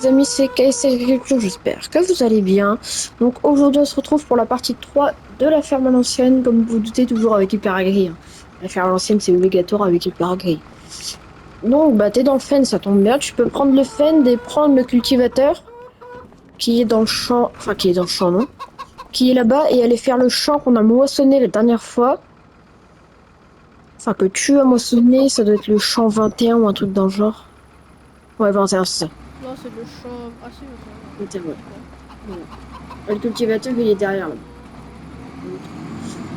Les amis, c'est KS Agriculture, j'espère que vous allez bien. Donc aujourd'hui, on se retrouve pour la partie 3 de la ferme à l'ancienne, comme vous vous doutez, toujours avec Hyper Agri, hein. La ferme à l'ancienne, c'est obligatoire avec Hyper Agri. Donc, bah, t'es dans le fen, ça tombe bien. Tu peux prendre le fen et prendre le cultivateur qui est dans le champ, enfin, qui est dans le champ, non, qui est là-bas et aller faire le champ qu'on a moissonné la dernière fois. Enfin, que tu as moissonné, ça doit être le champ 21 ou un truc dans le genre. Ouais, 21, c'est ça. Non, c'est le champ. Ah si, 21, ouais. 21, ouais. D'accord. Voilà. Le cultivateur, il est derrière là.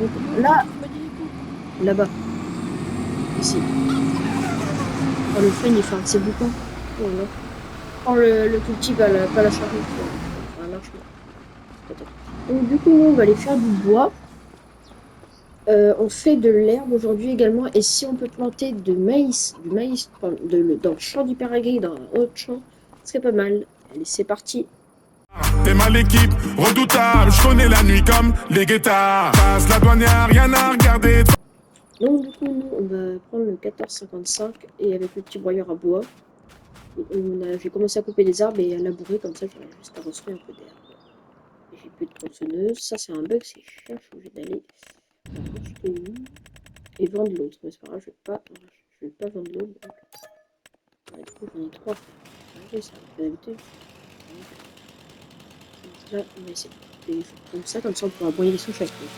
Donc Il est où le là, cultif, m'a dit du coup? là-bas, ici. Oh, le fen, il fait un de ses boucans. Oh là. Oh, le cultive pas la charrue. Enfin, l'arche, peut-être. Donc, du coup, nous, on va aller faire du bois. On fait de l'herbe aujourd'hui également. Et si on peut planter du maïs dans le champ d'Hyperagri, dans un autre champ, ce serait pas mal. Allez, c'est parti. T'es mal équipe, redoutable, je connais la nuit comme les guettards. Passe la douane, y'a rien à regarder. Donc, du coup, nous, on va prendre le 1455 et avec le petit broyeur à bois. J'ai commencé à couper des arbres et à labourer, comme ça, j'aurai juste à ressemer un peu d'herbe. Et j'ai plus de tronçonneuse. Ça, c'est un bug, c'est chiant, je suis obligée d'aller acheter une et vendre l'autre. Mais c'est pas grave, je vais pas vendre l'autre. Donc, ouais, du coup, j'en ai trois. Ouais, ça va pas d'habitude. Là, on va essayer de les faire comme ça, on pourra broyer les souches avec eux.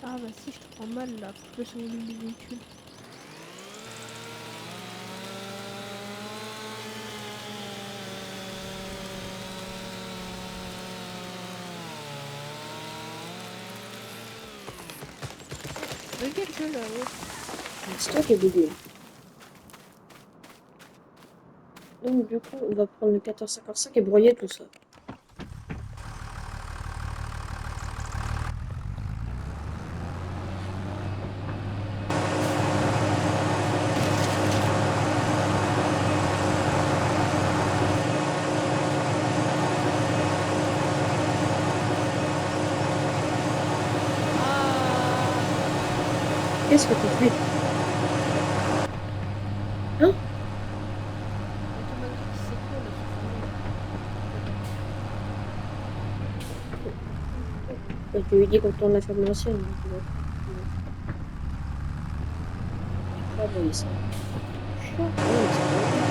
Ah bah si, je te prends mal là. Faut que je baisse le volume du véhicule. Regarde que là, ouais. C'est toi qui es bugué. Donc, du coup, on va prendre le 1455 et broyer tout ça. Ah. Qu'est-ce que tu fais? Hein? Automatique, c'est quoi là sur son nom? Bah, tu lui dis qu'on tourne la ferme ancienne. Donc, tu vas pas broyer ça. Chiant. Ouais, mais c'est pas grave.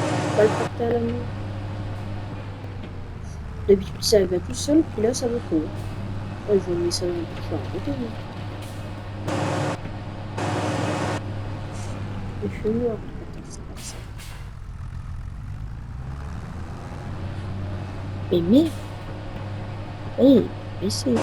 Tu peux pas le porter à la main. D'habitude, ça va tout seul, puis là, ça va trop. Ouais, je vais mettre ça dans le bouchon à côté, moi. Il fait noir, le 1455. Mais merde! Hey, essaye tout.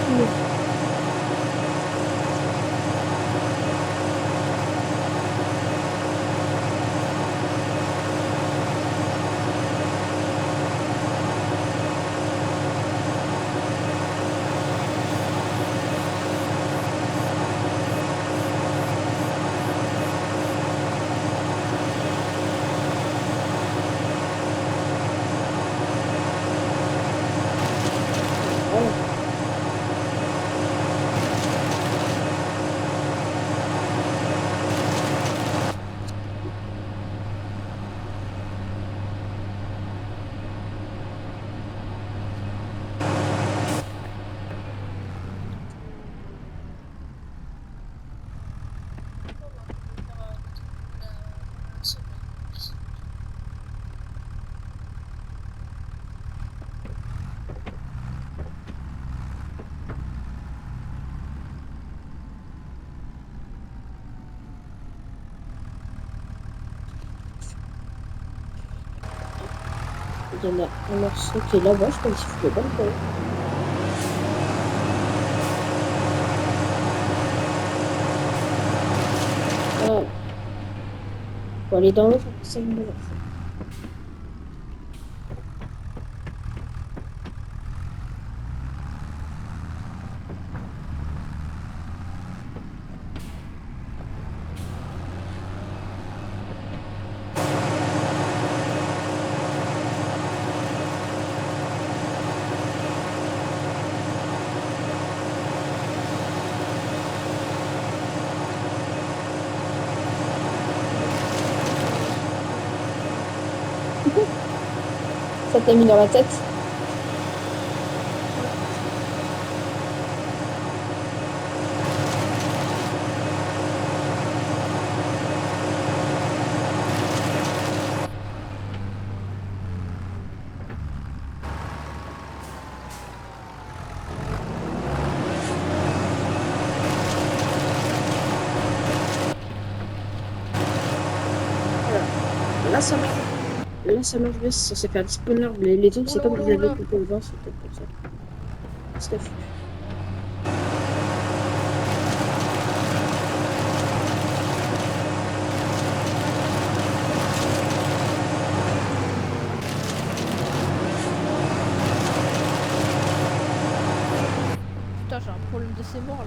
Voilà. Il y en a un morceau qui est là-bas, je pense qu'il faut le pas le faire. Voilà. Faut aller dans l'autre, ça me va. Ça t'a mis dans la tête? Là, ça marche. Là, ça marche bien, c'est censé faire un spawner. Les autres, c'est Oula, comme oula, vous avez oula. coupé au vent, c'est peut-être pour ça. C'est la fou. Putain, j'ai un problème de ces morts là.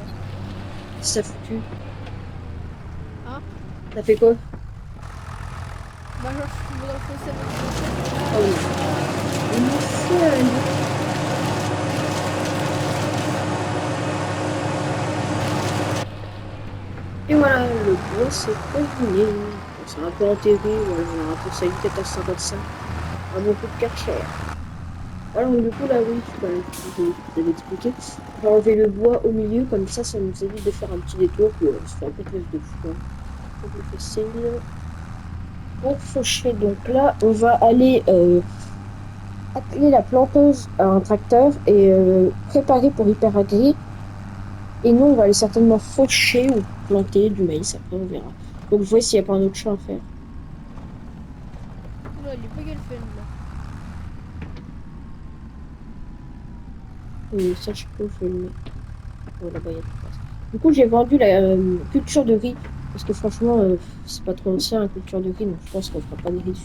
C'est foutu. Hein? T'as fait quoi? Bah, genre, je suis tombé dans le fossé avec le Ah oui. Une seule. Et voilà, le bois c'est terminé. C'est un peu enterré, voilà, on a rappelé ça une tête à 55. Un bon coup de karcher. Alors du coup là oui, je t'avais expliqué. On va enlever le bois au milieu, comme ça nous évite de faire un petit détour, puis on se fait un peu plus de fou. Donc on fait signe. Pour faucher, donc là on va aller atteler la planteuse à un tracteur et préparer pour hyper agri. Et nous on va aller certainement faucher ou planter du maïs, après on verra. Donc vous voyez s'il n'y a pas un autre champ à faire. Oula, il est pas Gelfen là. Et ça je peux filmer. Oh, là-bas, il y a de la place. Du coup j'ai vendu la culture de riz. Parce que franchement, c'est pas trop ancien la culture de riz, donc je pense qu'on fera pas de riz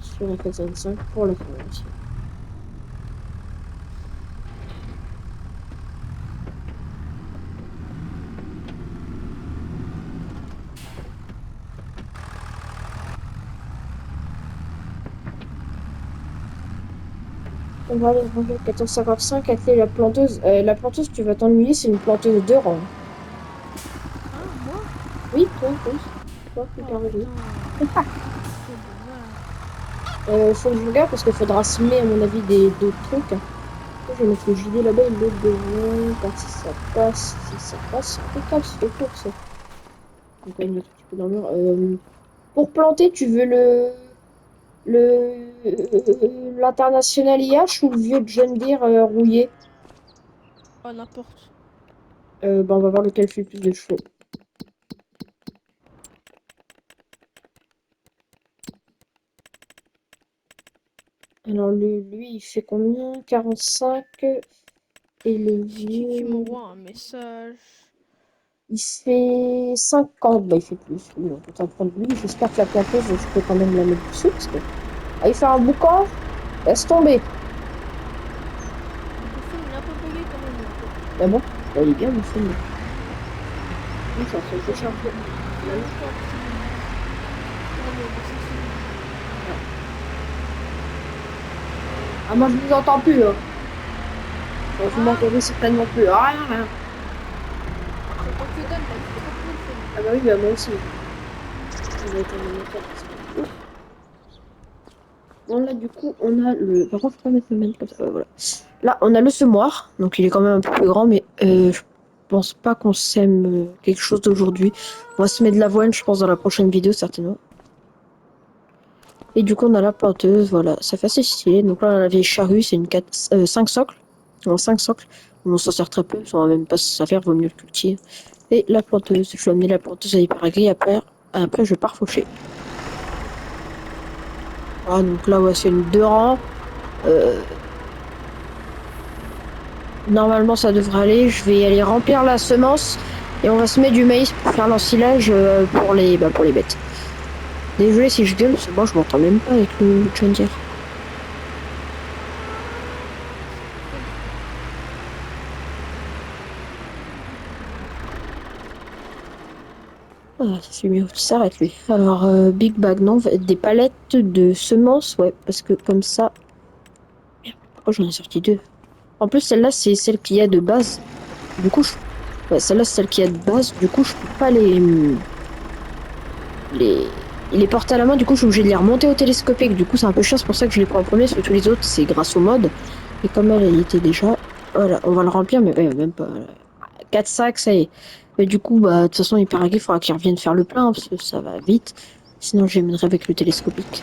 sur la 425 pour la faire ancienne. On va aller ranger 1455 avec la planteuse. La planteuse, tu vas t'ennuyer, c'est une planteuse de rang. Hein, moi? Oui, toi, oui. Toi, Oh hyper joli. putain. C'est dommage. Faut que je regarde parce qu'il faudra semer, à mon avis, d'autres trucs. Hein. Je vais mettre le gilet là-bas et l'autre devant. Voir si ça passe. Si ça passe, c'est impeccable, c'est court ça. Donc, on va mettre un petit peu dans le mur. Pour planter, tu veux l'international IH ou le vieux John Deere rouillé? Oh, n'importe. Bah, on va voir lequel fait le plus de chevaux. Alors, lui, il fait combien? 45. Et le C'est qui vieux, m'envoie un message? il fait 50. Bah, il fait plus. Oui, on peut t'en prendre lui. J'espère que la planteuse, je peux quand même la mettre dessus. Parce que... Ah, il fait un boucan. Laisse tomber. Le téléphone, il est un peu bugué quand même là. Ah bon? Bah, il est bien, le film. Oui, ça fait Il y a cher. longtemps que c'est bon. Ah, mais bon, c'est fini. Ah, moi, je vous entends plus, hein. Vous m'entendez certainement plus. Ah, rien, rien. J'entends que dalle là, il fait trop cool le film. Ah bah oui, bah moi aussi. Ça va être un moteur, parce que- Ouf. Bon, là, du coup, on a le... Par contre, je peux pas mettre le même comme ça. Voilà. Là, on a le semoir. Donc, il est quand même un peu plus grand, mais je pense pas qu'on sème quelque chose d'aujourd'hui. On va semer de l'avoine, je pense, dans la prochaine vidéo, certainement. Et du coup, on a la planteuse, voilà. Ça fait assez stylé. Donc là, on a la vieille charrue, c'est une 5 socles. En 5 socles. On s'en sert très peu, ça va même pas se servir, vaut mieux le cultiver. Et la planteuse, je vais amener la planteuse à hyper agri, après je pars faucher. Ah, donc là, ouais, c'est une 2 rangs. Normalement, ça devrait aller. Je vais aller remplir la semence et on va semer du maïs pour faire l'ensilage pour les bêtes. Désolé si je gueule, parce que moi, je m'entends même pas avec le John Deere. Ah, c'est mieux qu'il s'arrête lui. Alors, Big Bag, non, des palettes de semences, ouais, parce que comme ça. Merde, pourquoi j'en ai sorti 2? En plus, celle-là, c'est celle qu'il y a de base. Du coup, ouais, celle-là, c'est celle qu'il y a de base. Du coup, je peux pas les Il est porté à la main, du coup je suis obligé de les remonter au télescopique. Du coup c'est un peu chiant, c'est pour ça que je les prends en premier, parce que tous les autres c'est grâce au mode. Et comme elle y était déjà, voilà, on va le remplir, mais ouais, même pas. 4 sacs, ça y est. Mais du coup, bah, de toute façon, Hyper Agri, il faudra qu'il revienne faire le plein, parce que ça va vite. Sinon, je les avec le télescopique.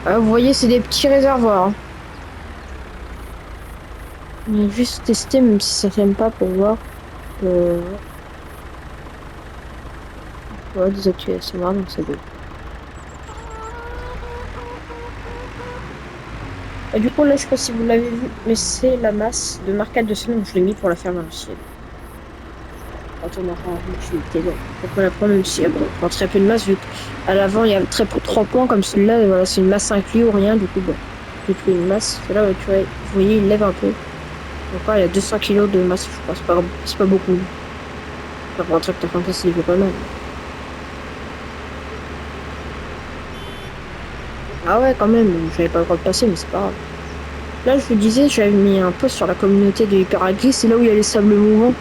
Ah, vous voyez, c'est des petits réservoirs. Hein. On va juste tester, même si ça t'aime pas, pour voir. Ouais, désactiver ASMR, donc c'est bon. Et du coup, là, je sais pas si vous l'avez vu, mais c'est la masse de marquage de semaine où je l'ai mis pour la ferme à l'ancienne. Quand on aura l'utilité, donc on peut la prendre même si elle prend très peu de masse, vu qu'à l'avant, il y a très peu de 3 points, comme celui-là, et voilà, c'est une masse inclue ou rien, du coup, bon, j'ai pris une masse. Là, tu vois, vous voyez, il lève un peu. Donc là, il y a 200 kg de masse, je crois, c'est pas beaucoup. Enfin, pour un tracteur comme ça, c'est pas mal. Ah ouais, quand même, j'avais pas le droit de passer, mais c'est pas grave. Là, je vous disais, j'avais mis un post sur la communauté de Hyper Agri, c'est là où il y a les sables mouvants.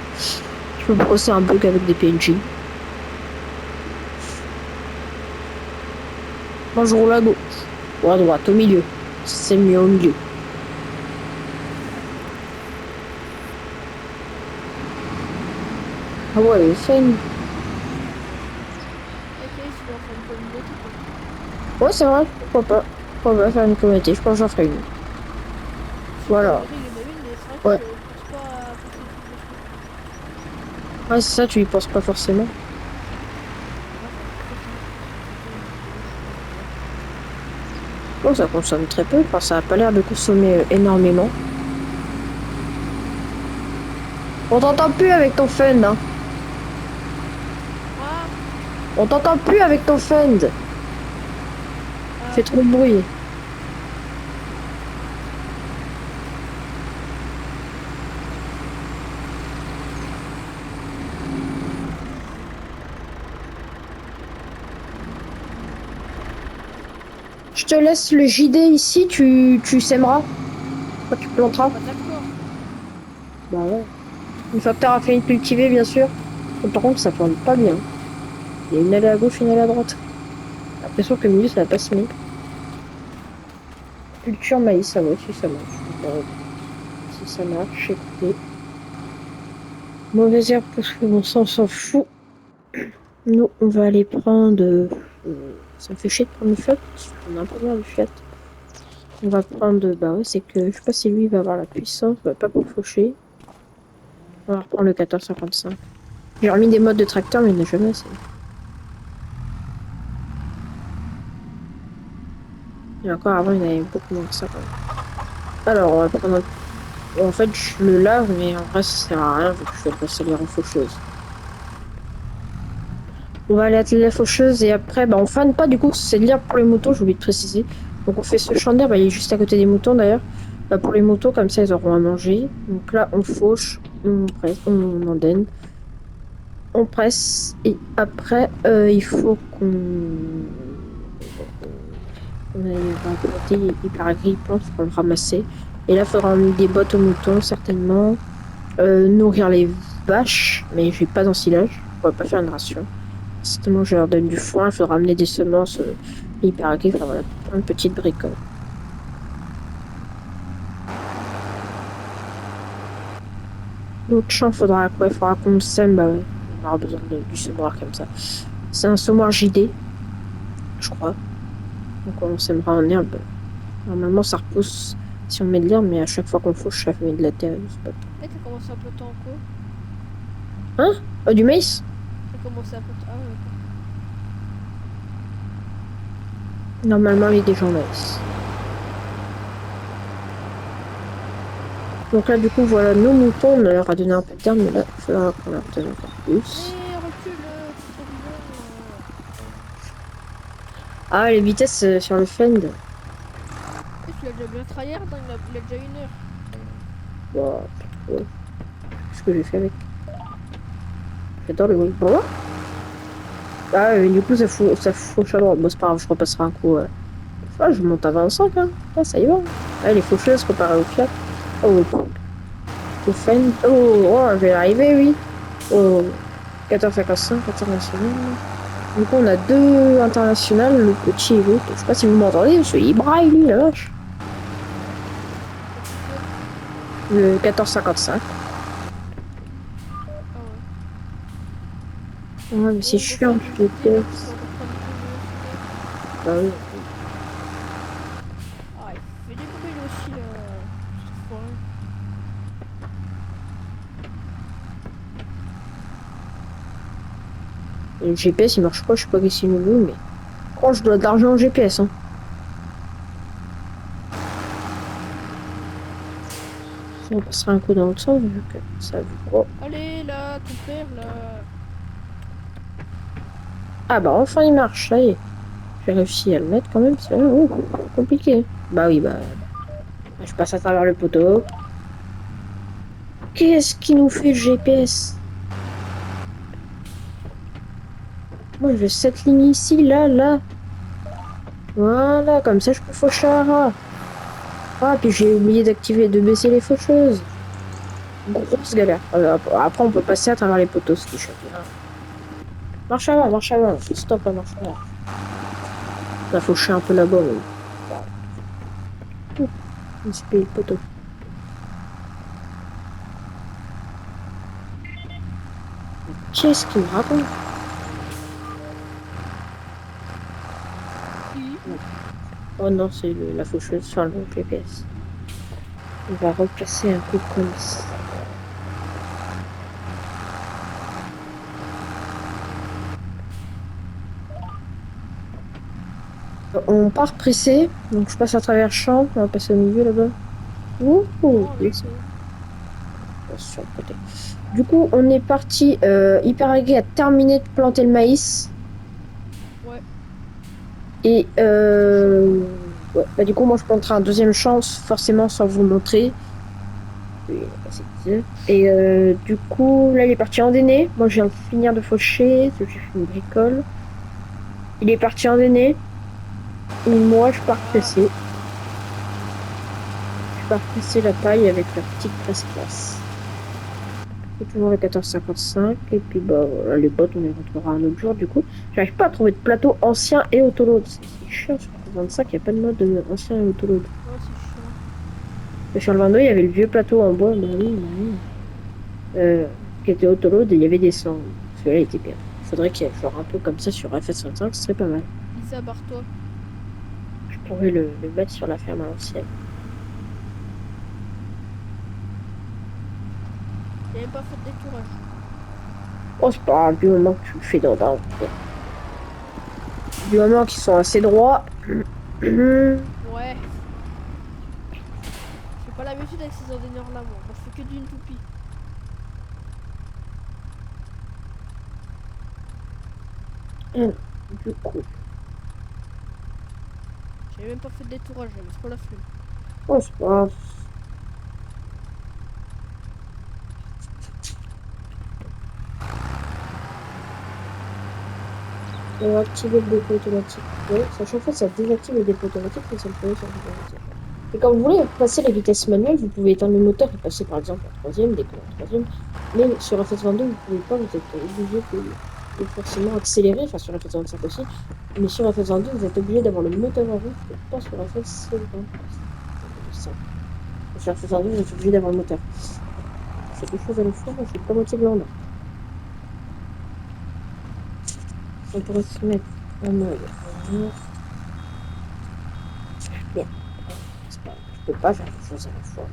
Je peux brosser un bug avec des PNJ. Moi, je roule à gauche, ou à droite, au milieu. C'est mieux au milieu. Ah ouais, le fun. Ok, je dois faire une communauté. Ouais, c'est vrai, pourquoi pas. Pourquoi pas faire une communauté, je pense que j'en ferai une. Voilà. Ouais. Ouais, c'est ça, tu y penses pas forcément. Bon, ça consomme très peu, enfin, ça a pas l'air de consommer énormément. On t'entend plus avec ton fund, hein. On t'entend plus avec ton fund. Fait trop de bruit. Je te laisse le JD ici, tu sèmeras. Quand tu planteras. Bah ouais. Une fois que t'auras fini de cultiver, bien sûr. Par contre, ça plante pas bien. Il y a une allée à gauche, une allée à droite. J'ai l'impression que le milieu, ça va pas se mettre. Culture maïs, ça va, si ça marche. Si ça marche, écoutez. Mauvaise herbe, parce que bon, ça, on s'en fout. Nous, on va aller prendre... ça me fait chier de prendre le Fiat, parce qu'on a un peu marre du Fiat. On va prendre... Bah ouais, c'est que... Je sais pas si lui, il va avoir la puissance, va pas pour faucher. On va reprendre le 1455. J'ai remis des modes de tracteur, mais il n'a jamais assez. Et encore avant, il y en avait beaucoup moins que ça. Quand même. Alors, on va prendre... En fait, je le lave, mais en vrai, ça sert à rien, vu que je vais passer les faucheuse. On va aller à la faucheuse et après, bah, on fane pas du coup, c'est de l'herbe pour les moutons, j'ai oublié de préciser. Donc on fait ce champ d'herbe, il est juste à côté des moutons d'ailleurs. Bah, pour les moutons, comme ça ils auront à manger. Donc là, on fauche, on presse, on endaine, on presse et après, il faut qu'on va planter Hyper Agri plante pour le ramasser. Et là, il faudra emmener des bottes aux moutons certainement, nourrir les vaches, mais je vais pas d'ensilage, on va pas faire une ration. Justement, je leur donne du foin, il faudra amener des semences Hyper Agri, enfin voilà, plein de petites bricoles. L'autre champ, faudra quoi? Il faudra qu'on le sème, bah ouais, on aura besoin du semoir comme ça. C'est un semoir JD, je crois. Donc on sèmera en herbe. Normalement, ça repousse si on met de l'herbe, mais à chaque fois qu'on fauche, ça met de la terre. Et t'as commencé à planter en quoi? Hein? Du maïs? T'as commencé à planter... Ah ouais, d'accord. Normalement, il est déjà en maïs. Donc là, du coup, voilà nos moutons. On leur a donné un peu de terre, mais là, il faudra qu'on leur donne encore plus. Ah, les vitesses sur le fend. Tu l'as déjà bien tryhard, hein, il a déjà 1 heure. Wow, ouais. Qu'est-ce que j'ai fait avec? J'adore le bruit. Bon. Ah, du coup, ça fauche à droite. Bon, c'est pas grave, je repasserai un coup. Ah, je monte à 25, hein. Ah, ça y va. Ah, les faucheuses comparées au Fiat. Oh, au Fen. Oh, je vais y arriver, oui. Oh, 14,55 international. Du coup, on a deux internationales, le petit et l'autre. Je sais pas si vous m'entendez, il braille, lui, la vache. Le 14,55. Ah ouais. Ouais, mais c'est Bon, on doit chiant, faire je des te idées là parce teste. qu'on va prendre Bah oui. Ah, il fait du bruit lui aussi là. Cette fois. Et le GPS, il marche pas, je sais pas qu'est-ce qu'il nous veut, mais. Oh, je dois de l'argent au GPS, hein. On passera un coup dans l'autre sens, vu que ça veut pas. Allez là, ton père là. Ah bah enfin il marche, ça y est. J'ai réussi à le mettre quand même, c'est compliqué. Bah oui, bah je passe à travers le poteau. Qu'est-ce qui nous fait le GPS? Moi je veux cette ligne ici, là, là. Voilà, comme ça je peux faucher un rat. Ah, puis j'ai oublié d'activer, de baisser les faucheuses. Grosse galère. Après on peut passer à travers les poteaux, ce qui est chouette. Marche avant, marche avant. Stop, marche avant. On a fauché un peu là-bas, mais... Ouh, il se paye le poteau. Qu'est-ce qu'il me raconte? Qui? Oh non, c'est la faucheuse sur le GPS. On va replacer un peu comme ça. On part pressé, donc je passe à travers le champ, on va passer au milieu là-bas. Ouh, Non, avec yes. Sur le côté. Du coup, on est parti. Hyper Aigué a terminé de planter le maïs. Ouais. Et C'est chaud. ouais, bah, du coup, moi je planterai un deuxième champ, forcément sans vous montrer. Et du coup, là il est parti en déné. Moi je viens de finir de faucher, j'ai fait une bricole. Il est parti en déné. Et moi je pars Ah, presser. Je pars presser la paille avec la petite presse-glace. C'est toujours le 14,55. Et puis bah voilà, les bottes on les retrouvera un autre jour. Du coup, j'arrive pas à trouver de plateau ancien et autoload. C'est chiant sur le 25, il n'y a pas de mode ancien et autoload. ouais, c'est chiant. Mais sur le 22, il y avait le vieux plateau en bois, bah oui, bah oui. Qui était autoload et il y avait des sangs. Celui-là était bien. Il faudrait qu'il y ait genre un peu comme ça sur FS25, ce serait pas mal. Lisa, barre-toi. Je pourrais le mettre sur la ferme à l'ancienne. J'ai même pas fait de détourage. Oh, c'est pas grave, du moment que tu le fais dans du moment qu'ils sont assez droits. Ouais. J'ai pas l'habitude avec ces ordinateurs là, moi. Moi, je fais que d'une toupie. Du coup. J'ai même pas fait de détourage, j'avais trop la flemme. Oh, c'est pas grave. On va activer le dépôt automatique. Oui, à chaque fois ça désactive le dépôt automatique, mais ça le fait sur le dépôt automatique. Et quand vous voulez passer les vitesses manuelles, vous pouvez éteindre le moteur et passer par exemple en troisième, décoller en troisième. Mais sur FS22, vous pouvez pas, vous êtes obligé de forcément accélérer, enfin sur FS25 aussi. Mais sur FS22, vous êtes obligé d'avoir le moteur en route, et pas sur FS25. Sur FS22, vous êtes obligé d'avoir le moteur. C'est quelque chose à le faire, je suis pas moitié blanc là. On pourrait se mettre en mode. Bien. C'est pas, je peux pas faire quelque chose à la fois.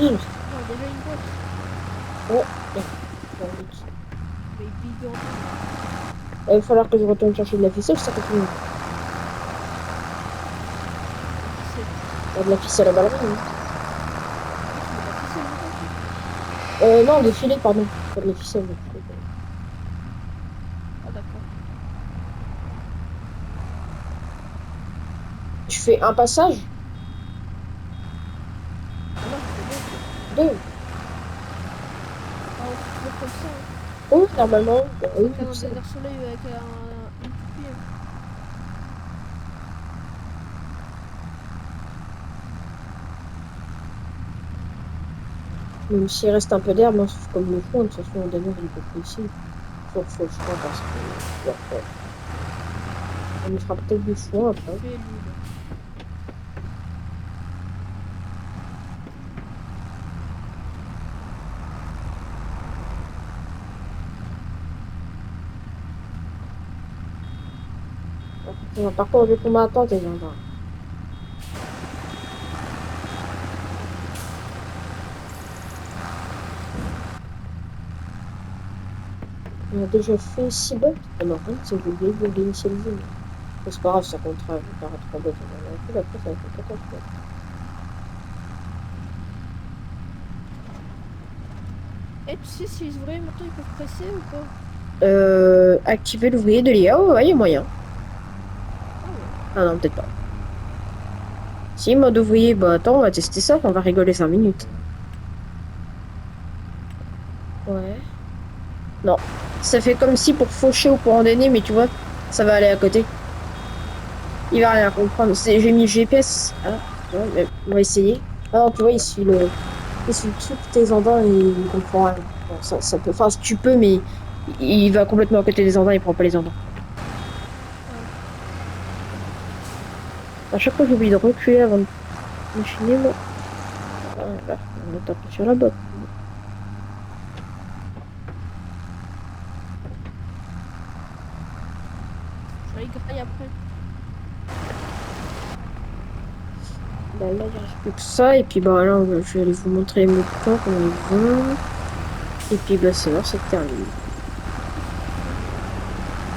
Non, déjà une boîte. Oh, Mais bidon. il va falloir que je retourne chercher de la ficelle, ça continue. Il y a de la ficelle à ballerine. Non, des filets, pardon. Pas de la ficelle. Ah d'accord. Je fais un passage. Ah non, c'est bon. Deux. Ah, on peut faire comme ça. Hein. Oh, normalement. Bah, oui, Avec un ça. ordinateur soleil avec une toupie. Hein. Même s'il reste un peu d'herbe, hein, sauf comme le foin, de toute façon, en dernier, il est pas pris ici. Sauf faut le foin parce que. Après, on lui fera peut-être du foin après. Fais lui, là. Par contre, vu qu'on m'attend, t'es gendarme. On a déjà fait 6 bottes. Ah non, c'est oublié de réinitialiser. C'est pas grave, ça comptera. Je vais faire 3 bottes. On a fait, après, ça va faire 14 bottes. Eh, tu sais si les ouvriers maintenant ils peuvent presser ou pas? Activer l'ouvrier de l'IA. Oh, ouais, il y a moyen. Ah ouais. Ah non, peut-être pas. Si, mode ouvrier, bah attends, on va tester ça, on va rigoler 5 minutes. Ouais. Non. Ça fait comme si pour faucher ou pour en donner, mais tu vois, ça va aller à côté. Il va rien comprendre. J'ai mis le GPS. Ah, tu vois, mais on va essayer. Ah non, tu vois, il suit tout tes andins et il comprend rien. Bon, ça peut. Enfin, tu peux, mais il va complètement à côté des andins, il prend pas les andins. À chaque fois, j'oublie de reculer avant de machiner, moi. Ah, là, on va taper sur la botte. Je vais grailler après. Bah, là, il reste plus que ça. Et puis, bah, là, je vais aller vous montrer les moutons, comment ils vont. Et puis, bah, c'est bon, c'est terminé.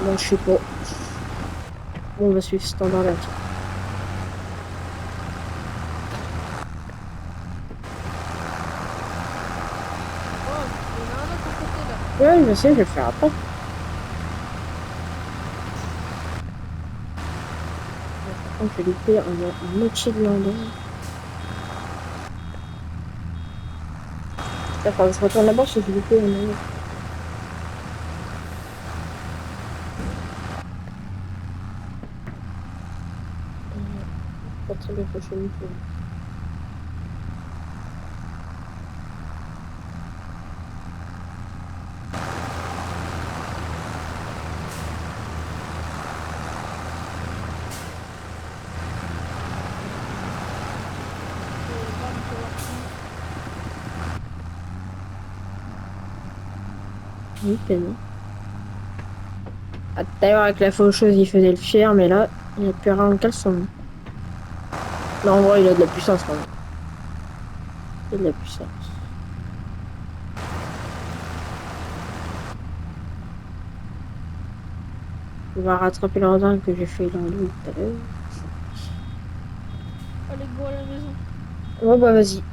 Bon, je sais pas. Bon, on va suivre standard là. Oh, il y en a un autre à côté là. Ouais, je sais, je vais le faire après. Par contre, je vais louper un moitié de l'endroit. D'accord, je retourne là-bas, je vais louper un endroit. Pas très bien fauché du tout. Oui, tellement. Ah, tout à l'heure, avec la faucheuse, il faisait le fier, mais là, il n'y a plus rien de caleçon. Non, en vrai, il a de la puissance, quand même. Il a de la puissance. Il va rattraper l'endroit que j'ai fait l'endroit tout à l'heure. Allez, go à la maison. Ouais, bah, vas-y.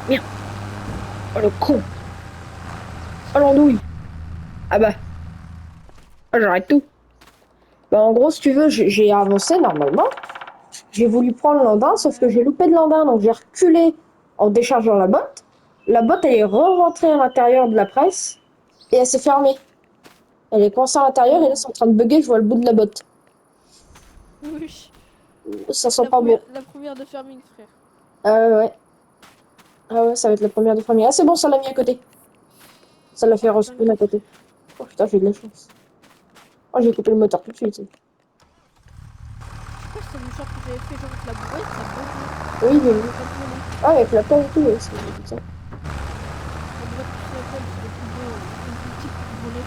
Merde. Oh, le con. Oh, l'andouille. Ah bah, ah, j'arrête tout. Bah, en gros, si tu veux, j'ai avancé normalement. J'ai voulu prendre l'andin, sauf que j'ai loupé de l'andin, donc j'ai reculé en déchargeant la botte. La botte, elle est re-rentrée à l'intérieur de la presse et elle s'est fermée. Elle est coincée à l'intérieur et là, c'est en train de bugger, je vois le bout de la botte. Oui. Ça sent pas bon. La première de farming, frère. Ouais. Ah ouais, ça va être la première de famille. Ah, c'est bon, ça l'a mis à côté. Ça l'a fait respawn à côté. Oh putain, j'ai de la chance. Oh, j'ai coupé le moteur tout de suite. Je sais pas si c'est le genre que j'avais fait genre avec la brouette, ça peut Oui, oui. ça peut Ah, avec la pelle et tout, ouais, c'est ça. la brouette qui s'appelle, c'est le plus beau, le plus petit pour voler.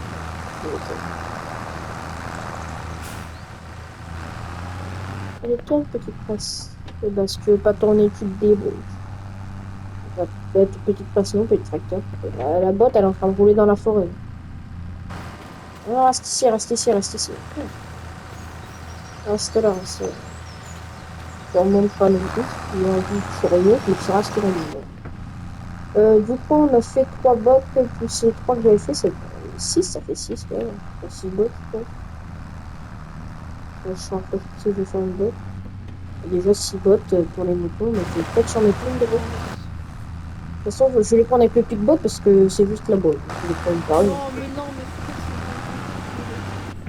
Allez, tourne, petite presse. Et bah, si tu veux pas tourner, tu te débrouilles. Petite presse, non, petit tracteur. La botte, elle est en train de rouler dans la forêt. Non, reste ici, reste ici, reste ici. Reste là, reste là. Je ne remonte pas non plus. Il a envie que tu remontes, mais tu restes là. Du coup, on a fait 3 bottes, plus ces 3 que j'avais fait, c'est 6, ça fait 6, ouais. 6 bottes, quoi. Je suis un peu si je vais faire une botte. Déjà 6 bottes pour les moutons, mais je vais peut-être j'en ai plein de bottes. De toute façon, je vais les prendre avec le pic-bot parce que c'est juste la botte. Je vais prendre une pareille. Non, mais frère,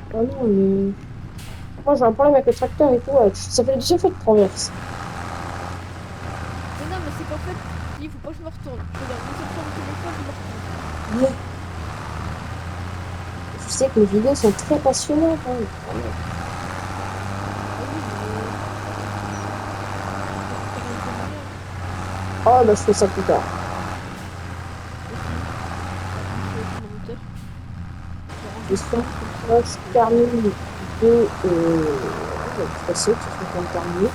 c'est Ah non, mais. Moi, j'ai un problème avec le tracteur et tout. Ça fait la deuxième fois que tu traverses. Mais non, mais c'est qu'en fait, il faut pas que je me retourne. Je regarde une seule fois mon téléphone, je me retourne. Ouais. Je sais que les vidéos sont très passionnantes. Hein. Ah oui, mais. Oh, bah, je fais ça plus tard. Je vais mon moteur. J'espère que je termine de passer, que ce soit terminé.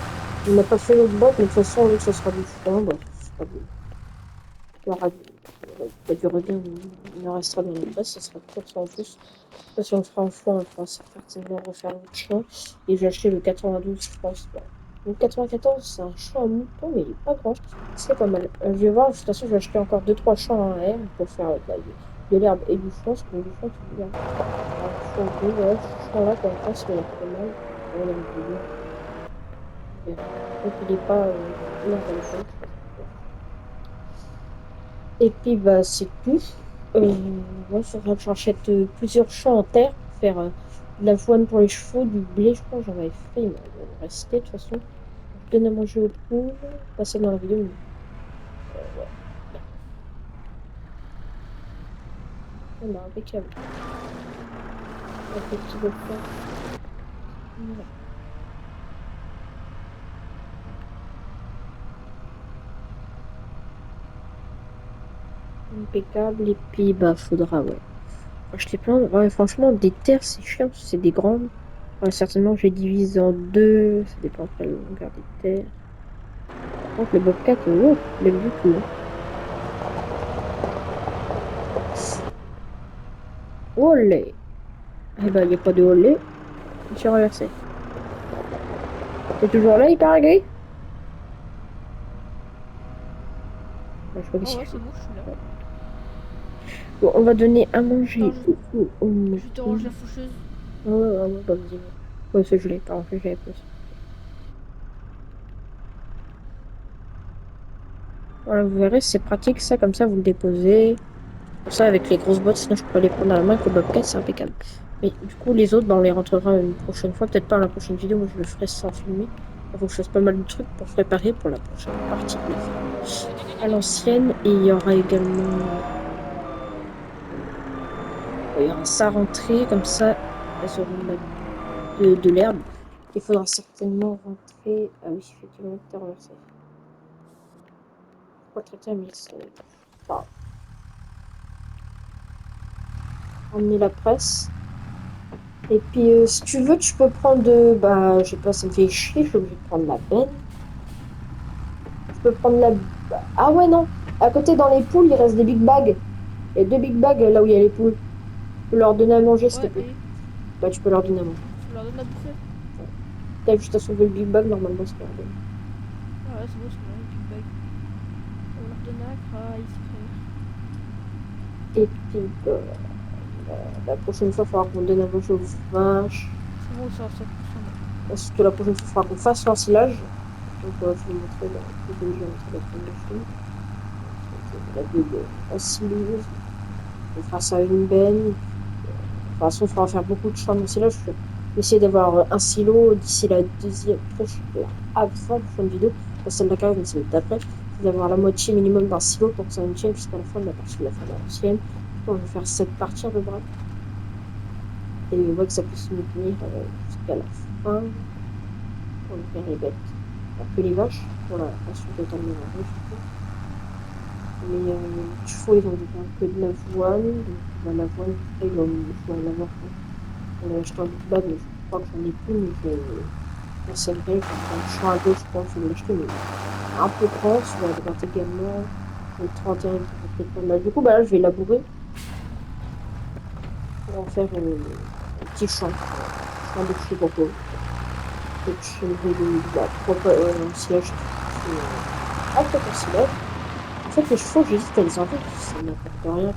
On n'a pas fait l'autre boîte, mais de toute façon, vu que ce sera du fond, bah, ce sera du... Il y aura pas du regain, il en restera dans la presse, ça sera de course en plus. Si on fera un fond, on pourra certainement refaire l'autre champ. Et j'ai acheté le 92, je pense. Bon. Le 94, c'est un champ à mouton, mais il est pas grand. C'est pas mal. Je vais voir, de toute façon, je vais acheter encore 2-3 champs en R pour faire de l'herbe et du foin, parce que du foin, c'est bien. Alors, champ 2, voilà, ce champ-là, pour l'instant, ça a l'air pas mal. Voilà, donc, donc, il est pas énorme à l'époque. Et puis, bah, c'est tout. Moi, il faudra que j'achète plusieurs champs en terre pour faire de l'avoine pour les chevaux, du blé, je crois que j'en avais fait, il m'en restait de toute façon. Je donne à manger aux poules, pas ça dans la vidéo, mais ouais. Ah bah, impeccable. Avec les petits volcans. Voilà. Impeccable, et puis bah, faudra, ouais. Acheter plein, ouais, franchement, des terres, c'est chiant, parce que c'est des grandes. Ouais, certainement, je les divise en deux, ça dépend de la longueur des terres. Par contre, le Bobcat, oh, il aime du tout. Hein. Olé! Eh ben, il n'y a pas de olé. Je suis renversé. T'es toujours là, hyper gris? Je crois Ah qu'ici. ouais, c'est bon, je suis là. Bon, on va donner à manger Attends, au je te range la mouton. faucheuse. Ah ouais, ouais, ouais, bah vas-y. Ouais, ça, je l'ai pas, en fait, j'avais plus. Voilà, vous verrez, c'est pratique, ça, comme ça, vous le déposez. Pour ça, avec les grosses boîtes, sinon je pourrais les prendre à la main, avec le Bobcat, c'est impeccable. Mais du coup, les autres, bah, on les rentrera une prochaine fois. Peut-être pas dans la prochaine vidéo, moi je le ferai sans filmer. Il faut que je fasse pas mal de trucs pour préparer pour la prochaine partie de la ferme. À l'ancienne, et il y aura également. Il y aura ça rentré, comme ça, elles auront de l'herbe. Il faudra certainement rentrer. Ah oui, effectivement, t'es renversé. Pourquoi traiter un ministre? Enfin, emmener la presse. Et puis, si tu veux, tu peux prendre de. Bah, je sais pas, ça me fait chier, je suis obligée de prendre la benne. Je peux prendre la. Ah ouais, non. À côté, dans les poules, il reste des big bags. Il y a 2 big bags là où il y a les poules. Tu peux leur donner à manger, s'il te Ouais, plaît. et Bah, tu peux leur donner à manger. je leur donne à bouffer. T'as juste à sauver le big bag, normalement, c'est pas grave. Ah ouais, c'est bon, c'est bon, les big bags. On leur donne à Grace, frère. Et puis, la prochaine fois, il faudra qu'on donne à manger aux vaches. C'est bon, ça, ça fonctionne. Parce que la prochaine fois, il faudra qu'on fasse l'ensilage. Donc, je vais vous montrer la vidéo, je vais montrer la première chose. La bulle ensileuse. On fera ça à une benne. De toute façon, il faudra faire beaucoup de champs d'ensilage. Je vais essayer d'avoir un silo d'ici la deuxième prochaine, avant la prochaine vidéo. Pas celle de la cave, mais celle d'après. D'avoir la moitié minimum d'un silo pour que ça me tienne jusqu'à la fin de la partie de la ferme ancienne. On va faire cette partie à peu près. Et on voit que ça peut se maintenir jusqu'à la fin. On va faire les bêtes. Pas que les vaches, pour la ration totale mélangée surtout. Mais les chevaux, ils ont besoin que de l'avoine. Donc l'avoine, après, ils vont en avoir. On a acheté un big bag, mais je crois que j'en ai plus. Mais c'est vrai, quand un champ à gauche, je pense que je vais l'acheter. Mais un peu grand, sur la droite également. Le 31 qui va peut-être pas mal. Du coup, bah là, je vais labourer pour en faire un petit champ. Un de chez Coco. Et puis, je vais pourquoi pas un silage. Ah, peut-être un silage. En fait, les chevaux, j'hésite à les enlever, ça n'apporte rien.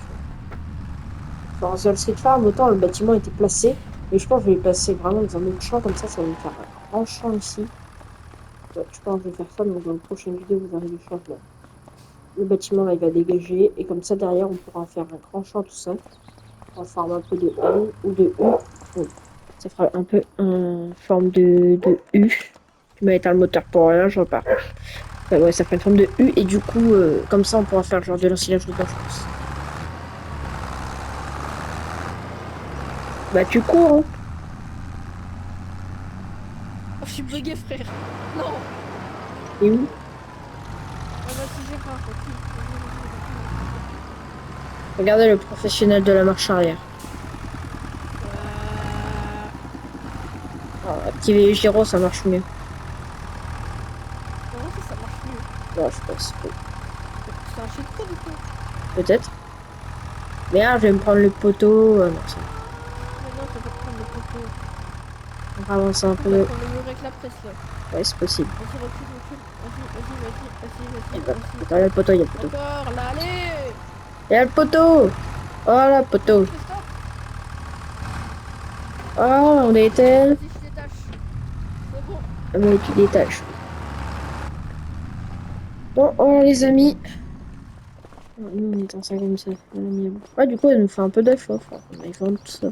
Enfin, sur le Street Farm, autant le bâtiment était placé, mais je pense que je vais le placer vraiment dans un autre champ, comme ça va me faire un grand champ ici. Ouais, je pense que je vais faire ça, donc dans la prochaine vidéo, vous verrez le changement. Le bâtiment, là, il va dégager, et comme ça, derrière, on pourra faire un grand champ tout seul. On va faire un peu de haine ou de haut. Ça fera un peu en forme de U. Tu m'as éteint le moteur pour rien, je repars. Ouais, ça fait une forme de U et du coup, comme ça, on pourra faire genre de l'ensilage dedans, je pense. Bah, tu cours, hein. Oh, je suis bugué, frère. Non. Et où? Ah, vas-y, Gérard, ok. Regardez le professionnel de la marche arrière. Alors, activer les gyros, ça marche mieux. Comment ça marche mieux? Ouais, je pense. Oui. C'est un cheat code ou quoi? Peut-être. Merde, je vais me prendre le poteau. Non, ça Mais non, tu vas pas prendre le poteau. on va avancer un Tu vas peu. prendre le mur avec la presse, là. Ouais, c'est possible. Vas-y, recule, recule. Et Vas-y, bah, vas-y. attends, il y a le poteau, il y a le poteau. Encore, là, allez! Il y a le poteau! Oh là, poteau! Fais stop! Oh, on était. Vas-y, je détache. C'est bon. Ah, mais tu détaches. Bon, oh les amis. Nous, on est en ça comme ça. Ouais, du coup, elle nous fait un peu d'œuf, hein. On va y vendre tout ça.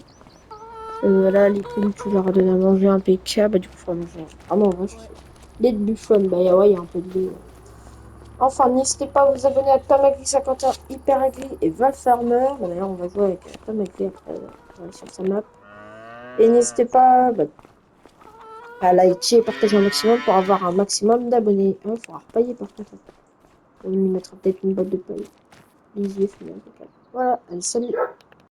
Voilà, les poules, tu leur as donné à manger impeccable. Bah, du coup, il faut manger vraiment vache. Ouais. Lait de buffonne, bah ouais, il y a un peu de lait. Enfin, n'hésitez pas à vous abonner à Tom Agri 51, Hyper Agri et Val Farmer. Bah, d'ailleurs, on va jouer avec Tom Agri après sur sa map. Et n'hésitez pas à liker et partager un maximum pour avoir un maximum d'abonnés. Il faudra repayer par contre. On lui mettra peut-être une boîte de paille. Les yeux, impeccable. Voilà, allez, salut!